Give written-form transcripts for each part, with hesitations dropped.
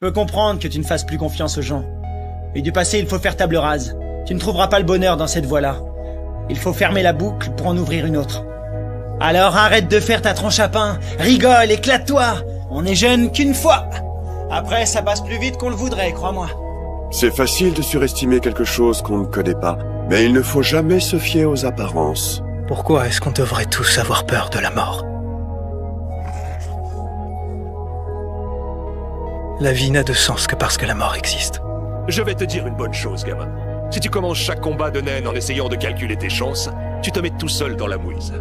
peux comprendre que tu ne fasses plus confiance aux gens. Mais du passé, il faut faire table rase. Tu ne trouveras pas le bonheur dans cette voie-là. Il faut fermer la boucle pour en ouvrir une autre. Alors arrête de faire ta tronche à pain, rigole, éclate-toi. On est jeune qu'une fois. Après, ça passe plus vite qu'on le voudrait, crois-moi. C'est facile de surestimer quelque chose qu'on ne connaît pas, mais il ne faut jamais se fier aux apparences. Pourquoi est-ce qu'on devrait tous avoir peur de la mort? La vie n'a de sens que parce que la mort existe. Je vais te dire une bonne chose, gamin. Si tu commences chaque combat de naine en essayant de calculer tes chances, tu te mets tout seul dans la mouise.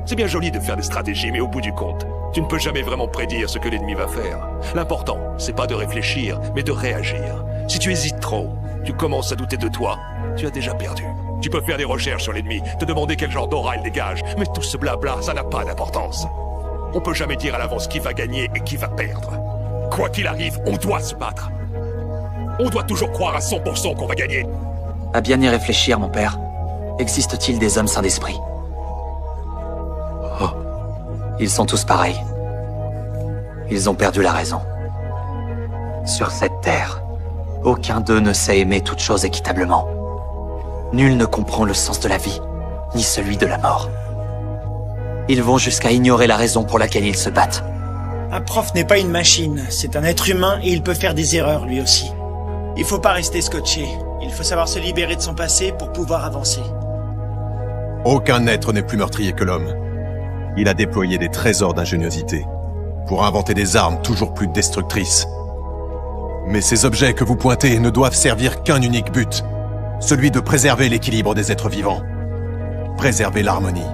C'est bien joli de faire des stratégies, mais au bout du compte, tu ne peux jamais vraiment prédire ce que l'ennemi va faire. L'important, c'est pas de réfléchir, mais de réagir. Si tu hésites trop, tu commences à douter de toi, tu as déjà perdu. Tu peux faire des recherches sur l'ennemi, te demander quel genre d'aura il dégage, mais tout ce blabla, ça n'a pas d'importance. On peut jamais dire à l'avance qui va gagner et qui va perdre. Quoi qu'il arrive, on doit se battre. On doit toujours croire à 100% qu'on va gagner. À bien y réfléchir, mon père. Existe-t-il des hommes sans d'esprit? Oh. Ils sont tous pareils. Ils ont perdu la raison. Sur cette terre, aucun d'eux ne sait aimer toute chose équitablement. Nul ne comprend le sens de la vie, ni celui de la mort. Ils vont jusqu'à ignorer la raison pour laquelle ils se battent. Un prof n'est pas une machine, c'est un être humain et il peut faire des erreurs lui aussi. Il faut pas rester scotché, il faut savoir se libérer de son passé pour pouvoir avancer. Aucun être n'est plus meurtrier que l'homme. Il a déployé des trésors d'ingéniosité pour inventer des armes toujours plus destructrices. Mais ces objets que vous pointez ne doivent servir qu'un unique but, celui de préserver l'équilibre des êtres vivants, préserver l'harmonie.